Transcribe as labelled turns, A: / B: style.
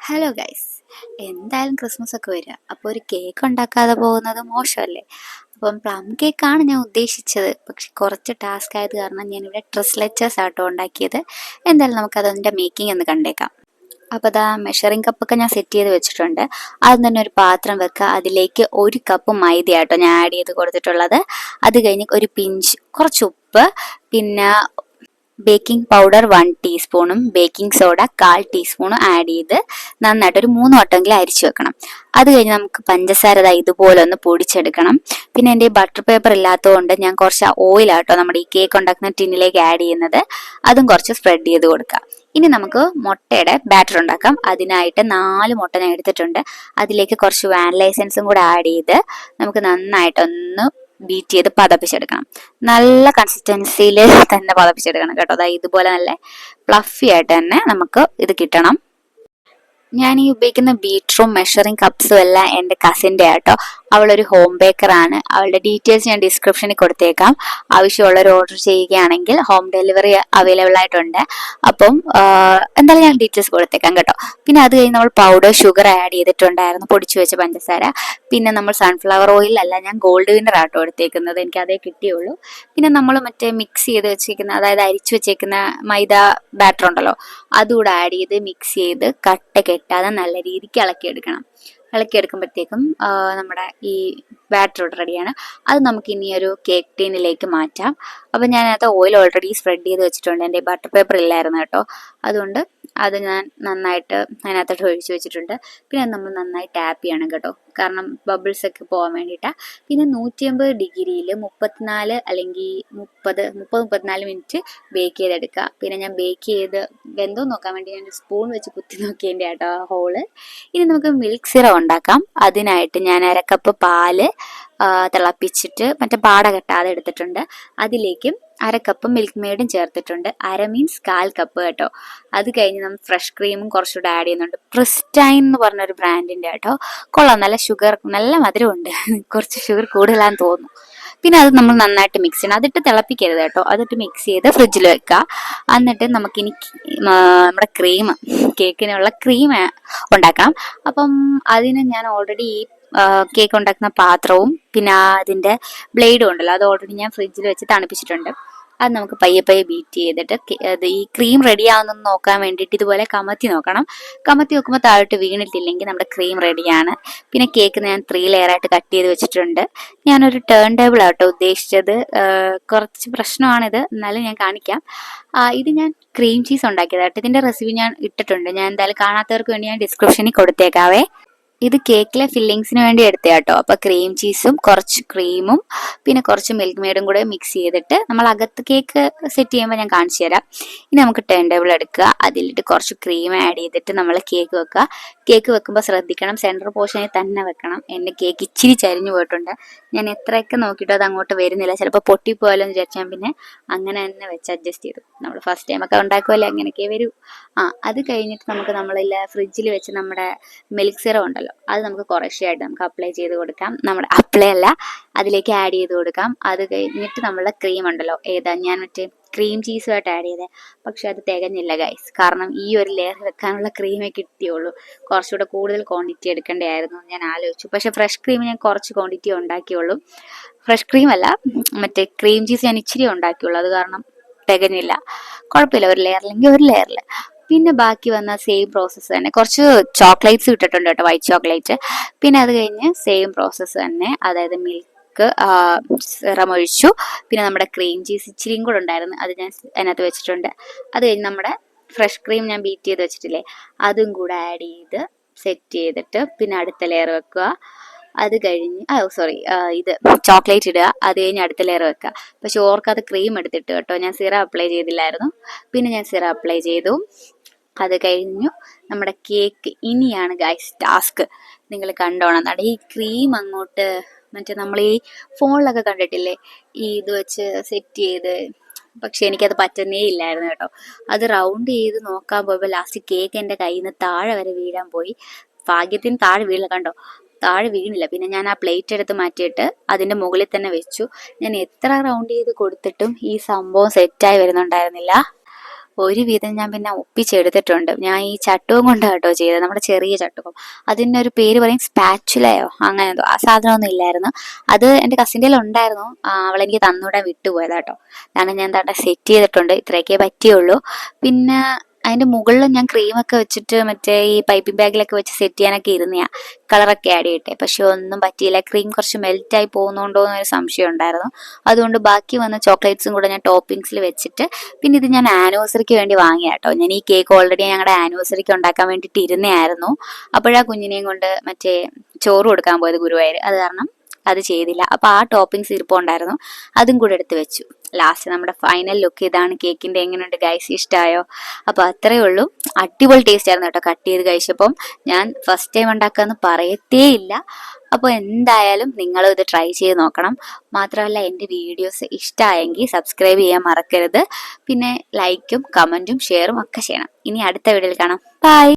A: Hello guys, എന്തായാലും Christmas ഒക്കെ വരിക. അപ്പോൾ ഒരു കേക്ക് ഉണ്ടാക്കാതെ പോകുന്നത് മോശമല്ലേ? അപ്പം പ്ലം കേക്കാണ് ഞാൻ ഉദ്ദേശിച്ചത്. പക്ഷെ കുറച്ച് ടാസ്ക് ആയത് കാരണം ഞാനിവിടെ ട്രിസ്ലെറ്റേഴ്സ് ആട്ടോ ഉണ്ടാക്കിയത്. എന്തായാലും നമുക്ക് അതിൻ്റെ മേക്കിംഗ് ഒന്ന് കണ്ടേക്കാം. അപ്പോൾ അതാ മെഷറിംഗ് കപ്പൊക്കെ ഞാൻ സെറ്റ് ചെയ്ത് വെച്ചിട്ടുണ്ട്. ആദ്യം തന്നെ ഒരു പാത്രം വെക്കുക. അതിലേക്ക് 1 കപ്പ് മൈദയാട്ടോ ഞാൻ ആഡ് ചെയ്ത് കൊടുത്തിട്ടുള്ളത്. അത് കഴിഞ്ഞ് ഒരു പിഞ്ച് കുറച്ച് ഉപ്പ്, പിന്നെ ബേക്കിംഗ് പൗഡർ 1 ടീസ്പൂണും ബേക്കിംഗ് സോഡ 1/4 ടീസ്പൂണും ആഡ് ചെയ്ത് നന്നായിട്ട് ഒരു 3 വട്ടമെങ്കിലും അരിച്ചു വെക്കണം. അത് കഴിഞ്ഞ് നമുക്ക് പഞ്ചസാര ഇതുപോലെ ഒന്ന് പൊടിച്ചെടുക്കണം. പിന്നെ എൻ്റെ ബട്ടർ പേപ്പർ ഇല്ലാത്തതുകൊണ്ട് ഞാൻ കുറച്ച് ഓയിലാട്ടോ നമ്മുടെ ഈ കേക്ക് ഉണ്ടാക്കുന്ന ടിന്നിലേക്ക് ആഡ് ചെയ്യുന്നത്. അതും കുറച്ച് സ്പ്രെഡ് ചെയ്ത് കൊടുക്കാം. ഇനി നമുക്ക് മുട്ടയുടെ ബാറ്റർ ഉണ്ടാക്കാം. അതിനായിട്ട് 4 മുട്ട ഞാൻ എടുത്തിട്ടുണ്ട്. അതിലേക്ക് കുറച്ച് വാനില എസൻസും കൂടെ ആഡ് ചെയ്ത് നമുക്ക് നന്നായിട്ടൊന്ന് ബീറ്റ് ചെയ്ത് പതപ്പിച്ചെടുക്കണം. നല്ല കൺസിസ്റ്റൻസിയിൽ തന്നെ പതപ്പിച്ചെടുക്കണം കേട്ടോ. അതായത് ഇതുപോലെ നല്ല ഫ്ലഫി ആയിട്ട് തന്നെ നമുക്ക് ഇത് കിട്ടണം. ഞാൻ ഈ ഉപയോഗിക്കുന്ന ബീറ്ററും മെഷറിംഗ് കപ്സും എല്ലാം എൻ്റെ കസിൻ്റെ ആട്ടോ. അവളൊരു ഹോം ബേക്കറാണ്. അവളുടെ ഡീറ്റെയിൽസ് ഞാൻ ഡിസ്ക്രിപ്ഷനിൽ കൊടുത്തേക്കാം. ആവശ്യമുള്ളവർ ഓർഡർ ചെയ്യുകയാണെങ്കിൽ ഹോം ഡെലിവറി അവൈലബിൾ ആയിട്ടുണ്ട്. അപ്പം എന്തായാലും ഞാൻ ഡീറ്റെയിൽസ് കൊടുത്തേക്കാം കേട്ടോ. പിന്നെ അത് കഴിഞ്ഞ് നമ്മൾ പൗഡർ ഷുഗർ ആഡ് ചെയ്തിട്ടുണ്ടായിരുന്നു, പൊടിച്ചു വെച്ച പഞ്ചസാര. പിന്നെ നമ്മൾ സൺഫ്ലവർ ഓയിലല്ല, ഞാൻ ഗോൾഡ് വിന്നർ ആട്ടോ എടുത്തേക്കുന്നത്. എനിക്ക് അതേ കിട്ടിയുള്ളൂ. പിന്നെ നമ്മൾ മറ്റേ മിക്സ് ചെയ്ത് വെച്ചേക്കുന്ന, അതായത് അരിച്ചു വെച്ചേക്കുന്ന മൈദ ബാറ്റർ ഉണ്ടല്ലോ, അതുകൂടെ ആഡ് ചെയ്ത് മിക്സ് ചെയ്ത് കട്ട കെട്ടാതെ നല്ല രീതിക്ക് ഇളക്കിയെടുക്കണം. ഇളക്കിയെടുക്കുമ്പോഴത്തേക്കും നമ്മുടെ ഈ ബാറ്റർ ഇവിടെ റെഡിയാണ്. അത് നമുക്ക് ഇനി ഒരു കേക്ക് ടീനിലേക്ക് മാറ്റാം. അപ്പം ഞാനത് ഓയിൽ ഓൾറെഡി സ്പ്രെഡ് ചെയ്ത് വെച്ചിട്ടുണ്ട്. എൻ്റെ ബട്ടർ പേപ്പർ ഇല്ലായിരുന്നു കേട്ടോ. അതുകൊണ്ട് അത് ഞാൻ നന്നായിട്ട് അതിനകത്തോട്ട് ഒഴിച്ച് വെച്ചിട്ടുണ്ട്. പിന്നെ നമ്മൾ നന്നായി ടാപ്പ് ചെയ്യണം കേട്ടോ, കാരണം ബബിൾസ് ഒക്കെ പോകാൻ വേണ്ടിയിട്ടാണ്. പിന്നെ 150 ഡിഗ്രിയിൽ 34 അല്ലെങ്കിൽ 34 മിനിറ്റ് ബേക്ക് ചെയ്തെടുക്കുക. പിന്നെ ഞാൻ ബേക്ക് ചെയ്ത് വെന്തോ നോക്കാൻ വേണ്ടി ഞാൻ സ്പൂൺ വെച്ച് കുത്തി നോക്കിയതിൻ്റെ കേട്ടോ ഹോള്. ഇനി നമുക്ക് മിൽക്ക് സിറം ഉണ്ടാക്കാം. അതിനായിട്ട് ഞാൻ 1/2 കപ്പ് പാല് തിളപ്പിച്ചിട്ട് മറ്റേ പാട കെട്ടാതെ എടുത്തിട്ടുണ്ട്. അതിലേക്ക് 1/2 കപ്പ് മിൽക്ക് മെയ്ഡും ചേർത്തിട്ടുണ്ട്. 1/2 മീൻസ് 1/4 കപ്പ് കേട്ടോ. അത് കഴിഞ്ഞ് നമ്മൾ ഫ്രഷ് ക്രീമും കുറച്ചുകൂടെ ആഡ് ചെയ്യുന്നുണ്ട്. പ്രിസ്റ്റൈൻ എന്ന് പറഞ്ഞൊരു ബ്രാൻഡിൻ്റെ കേട്ടോ. കൊള്ളാം, നല്ല ഷുഗർ, നല്ല മധുരമുണ്ട്. കുറച്ച് ഷുഗർ കൂടുതലാന്ന് തോന്നുന്നു. പിന്നെ അത് നമ്മൾ നന്നായിട്ട് മിക്സ് ചെയ്യണം. അതിട്ട് തിളപ്പിക്കരുത് കേട്ടോ. അതിട്ട് മിക്സ് ചെയ്ത് ഫ്രിഡ്ജിൽ വെക്കുക. എന്നിട്ട് നമുക്കിനി നമ്മുടെ ക്രീം, കേക്കിനുള്ള ക്രീം ഉണ്ടാക്കണം. അപ്പം അതിന് ഞാൻ ഓൾറെഡി ഈ കേക്ക് ഉണ്ടാക്കുന്ന പാത്രവും പിന്നെ അതിൻ്റെ ബ്ലേഡും ഉണ്ടല്ലോ, അത് ഓൾറെഡി ഞാൻ ഫ്രിഡ്ജിൽ വെച്ച് തണുപ്പിച്ചിട്ടുണ്ട്. അത് നമുക്ക് പയ്യെ പയ്യെ ബീറ്റ് ചെയ്തിട്ട് അത് ഈ ക്രീം റെഡി ആവുന്നെന്ന് നോക്കാൻ വേണ്ടിയിട്ട് ഇതുപോലെ കമത്തി നോക്കണം. കമത്തി നോക്കുമ്പോൾ താഴോട്ട് വീണിട്ടില്ലെങ്കിൽ നമ്മുടെ ക്രീം റെഡിയാണ്. പിന്നെ കേക്ക് ഞാൻ 3 ലെയറായിട്ട് കട്ട് ചെയ്ത് വെച്ചിട്ടുണ്ട്. ഞാനൊരു ടേൺ ടേബിൾ ആട്ടോ ഉദ്ദേശിച്ചത്. കുറച്ച് പ്രശ്നമാണിത്, എന്നാലും ഞാൻ കാണിക്കാം. ഇത് ഞാൻ ക്രീം ചീസ് ഉണ്ടാക്കിയതാട്ടോ. ഇതിൻ്റെ റെസിപ്പി ഞാൻ ഇട്ടിട്ടുണ്ട്. ഞാൻ എന്തായാലും കാണാത്തവർക്ക് വേണ്ടി ഞാൻ ഡിസ്ക്രിപ്ഷനിൽ കൊടുത്തേക്കാവേ. ഇത് കേക്കിലെ ഫില്ലിങ്സിന് വേണ്ടി എടുത്ത കേട്ടോ. അപ്പോൾ ക്രീം ചീസും കുറച്ച് ക്രീമും പിന്നെ കുറച്ച് മിൽക്ക് മെയ്ഡും കൂടെ മിക്സ് ചെയ്തിട്ട് നമ്മൾ അകത്ത് കേക്ക് സെറ്റ് ചെയ്യുമ്പോൾ ഞാൻ കാണിച്ചു തരാം. ഇനി നമുക്ക് ടേൺ ടേബിൾ എടുക്കുക. അതിലിട്ട് കുറച്ച് ക്രീം ആഡ് ചെയ്തിട്ട് നമ്മൾ കേക്ക് വെക്കുക. കേക്ക് വെക്കുമ്പോൾ ശ്രദ്ധിക്കണം, സെൻറ്റർ പോർഷനിൽ തന്നെ വെക്കണം. എൻ്റെ കേക്ക് ഇച്ചിരി ചരിഞ്ഞു പോയിട്ടുണ്ട്. ഞാൻ എത്രയൊക്കെ നോക്കിയിട്ട് അത് അങ്ങോട്ട് വരുന്നില്ല. ചിലപ്പോൾ പൊട്ടിപ്പോയാലോ എന്ന് വിചാരിച്ചാൽ പിന്നെ അങ്ങനെ തന്നെ വെച്ച് അഡ്ജസ്റ്റ് ചെയ്തു. നമ്മൾ ഫസ്റ്റ് ടൈമൊക്കെ ഉണ്ടാക്കുമല്ലോ, അങ്ങനെയൊക്കെ വരൂ. അത് കഴിഞ്ഞിട്ട് നമ്മളിൽ ഫ്രിഡ്ജിൽ വെച്ച് നമ്മുടെ മിൽക്ക് സിറം ഉണ്ടല്ലോ, അത് നമുക്ക് കുറേശ്ശെയായിട്ട് നമുക്ക് അപ്ലൈ ചെയ്ത് കൊടുക്കാം. നമ്മുടെ അപ്ലൈ അല്ല, അതിലേക്ക് ആഡ് ചെയ്ത് കൊടുക്കാം. അത് കഴിഞ്ഞിട്ട് നമ്മളുടെ ക്രീം ഉണ്ടല്ലോ, ഞാൻ മറ്റേ ക്രീം ചീസുമായിട്ട് ആഡ് ചെയ്തേ. പക്ഷെ അത് തികഞ്ഞില്ല ഗൈസ്, കാരണം ഈ ഒരു ലെയർ വെക്കാനുള്ള ക്രീമേ കിട്ടിയുള്ളൂ. കുറച്ചുകൂടെ കൂടുതൽ ക്വാണ്ടിറ്റി എടുക്കേണ്ടതായിരുന്നു ഞാൻ ആലോചിച്ചു. പക്ഷെ ഫ്രഷ് ക്രീം ഞാൻ കുറച്ച് ക്വാണ്ടിറ്റി ഉണ്ടാക്കിയുള്ളൂ. ഫ്രഷ് ക്രീം അല്ല, മറ്റേ ക്രീം ചീസ് ഞാൻ ഇച്ചിരി ഉണ്ടാക്കിയുള്ളൂ. അത് കാരണം തികഞ്ഞില്ല. കുഴപ്പമില്ല, ഒരു ലെയറില്ലെങ്കിൽ ഒരു ലെയറിൽ. പിന്നെ ബാക്കി വന്ന സെയിം പ്രോസസ്സ് തന്നെ. കുറച്ച് ചോക്ലേറ്റ്സ് ഇട്ടിട്ടുണ്ട് കേട്ടോ, വൈറ്റ് ചോക്ലേറ്റ്. പിന്നെ അത് കഴിഞ്ഞ് സെയിം പ്രോസസ്സ് തന്നെ, അതായത് മിൽക്ക് സിറം ഒഴിച്ചു. പിന്നെ നമ്മുടെ ക്രീം ചീസ് ഇച്ചിരിയും കൂടെ ഉണ്ടായിരുന്നു, അത് ഞാൻ അതിനകത്ത് വെച്ചിട്ടുണ്ട്. അത് കഴിഞ്ഞ് നമ്മുടെ ഫ്രഷ് ക്രീം ഞാൻ ബീറ്റ് ചെയ്ത് വെച്ചിട്ടില്ലേ, അതും കൂടെ ആഡ് ചെയ്ത് സെറ്റ് ചെയ്തിട്ട് പിന്നെ അടുത്ത ലെയർ വെക്കുക. അത് കഴിഞ്ഞ് ഇത് ചോക്ലേറ്റ് ഇടുക. അത് കഴിഞ്ഞ് അടുത്ത ലെയർ വെക്കുക. പക്ഷെ ഓർക്കാതെ ക്രീം എടുത്തിട്ട് കേട്ടോ, ഞാൻ സിറം അപ്ലൈ ചെയ്തില്ലായിരുന്നു. പിന്നെ ഞാൻ സിറം അപ്ലൈ ചെയ്തു. അത് കഴിഞ്ഞു നമ്മുടെ കേക്ക്. ഇനിയാണ് ഗൈസ് ടാസ്ക്, നിങ്ങൾ കണ്ടോണം. എന്നാണ് ഈ ക്രീം അങ്ങോട്ട് മറ്റേ നമ്മൾ ഈ ഫോണിലൊക്കെ കണ്ടിട്ടില്ലേ, ഈ ഇത് വെച്ച് സെറ്റ് ചെയ്ത്. പക്ഷെ എനിക്കത് പറ്റുന്നേ ഇല്ലായിരുന്നു കേട്ടോ. അത് റൗണ്ട് ചെയ്ത് നോക്കാൻ പോയപ്പോൾ ലാസ്റ്റ് കേക്ക് എൻ്റെ കയ്യിൽ നിന്ന് താഴെ വരെ വീഴാൻ പോയി. ഭാഗ്യത്തിന് താഴെ വീഴില്ല, കണ്ടോ, താഴെ വീണില്ല. പിന്നെ ഞാൻ ആ പ്ലേറ്റ് എടുത്ത് മാറ്റിയിട്ട് അതിൻ്റെ മുകളിൽ തന്നെ വെച്ചു. ഞാൻ എത്ര റൗണ്ട് ചെയ്ത് കൊടുത്തിട്ടും ഈ സംഭവം സെറ്റായി വരുന്നുണ്ടായിരുന്നില്ല. ഒരുവിധം ഞാൻ പിന്നെ ഒപ്പിച്ചെടുത്തിട്ടുണ്ട്. ഞാൻ ഈ ചട്ടുകം കൊണ്ടാണ് കേട്ടോ ചെയ്തത്, നമ്മുടെ ചെറിയ ചട്ടുകം. അതിനൊരു പേര് പറയും സ്പാച്ചുലയോ അങ്ങനെ എന്തോ. ആ സാധനമൊന്നും ഇല്ലായിരുന്നു, അത് എൻ്റെ കസിൻ്റെ ഉണ്ടായിരുന്നു. അവളെനിക്ക് തന്നൂടെ വിട്ടുപോയതാ കേട്ടോ. കാരണം ഞാൻ എന്താ സെറ്റ് ചെയ്തിട്ടുണ്ട്, ഇത്രയൊക്കെ പറ്റിയുള്ളൂ. പിന്നെ അതിന്റെ മുകളിൽ ഞാൻ ക്രീമൊക്കെ വെച്ചിട്ട് മറ്റേ ഈ പൈപ്പിംഗ് ബാഗിലൊക്കെ വെച്ച് സെറ്റ് ചെയ്യാനൊക്കെ ഇരുന്നയാ, കളറൊക്കെ ആഡ് ചെയ്യട്ടെ. പക്ഷെ ഒന്നും പറ്റിയില്ല, ക്രീം കുറച്ച് മെൽറ്റായി പോകുന്നുണ്ടോ എന്നൊരു സംശയം ഉണ്ടായിരുന്നു. അതുകൊണ്ട് ബാക്കി വന്ന ചോക്ലേറ്റ്സും കൂടെ ഞാൻ ടോപ്പിങ്സിൽ വെച്ചിട്ട്, പിന്നെ ഇത് ഞാൻ ആനിവേഴ്സറിക്ക് വേണ്ടി വാങ്ങിയ കേട്ടോ. ഞാൻ ഈ കേക്ക് ഓൾറെഡി ഞങ്ങളുടെ ആനിവേഴ്സറിക്ക് ഉണ്ടാക്കാൻ വേണ്ടിയിട്ട് ഇരുന്നയായിരുന്നു. അപ്പോഴാ കുഞ്ഞിനെയും കൊണ്ട് മറ്റേ ചോറ് കൊടുക്കാൻ പോയത് ഗുരുവായൂർ, അത് കാരണം അത് ചെയ്തില്ല. അപ്പൊ ആ ടോപ്പിങ്സ് ഇരിപ്പുണ്ടായിരുന്നു, അതും കൂടെ എടുത്ത് വെച്ചു. ലാസ്റ്റ് നമ്മുടെ ഫൈനൽ ലുക്ക് ഇതാണ് കേക്കിന്റെ. എങ്ങനെയുണ്ട് ഗൈസ്, ഇഷ്ടമായോ? അപ്പൊ അത്രയേ ഉള്ളൂ. അടിപൊളി ടേസ്റ്റ് ആയിരുന്നു കേട്ടോ കട്ട് ചെയ്ത് കഴിച്ചപ്പം. ഞാൻ ഫസ്റ്റ് ടൈം ഉണ്ടാക്കാന്ന് പറയത്തേ ഇല്ല. അപ്പോൾ എന്തായാലും നിങ്ങളും ഇത് ട്രൈ ചെയ്ത് നോക്കണം. മാത്രമല്ല എൻ്റെ വീഡിയോസ് ഇഷ്ടമായെങ്കിൽ സബ്സ്ക്രൈബ് ചെയ്യാൻ മറക്കരുത്. പിന്നെ ലൈക്കും കമൻറ്റും ഷെയറും ഒക്കെ ചെയ്യണം. ഇനി അടുത്ത വീഡിയോയിൽ കാണാം. ബൈ.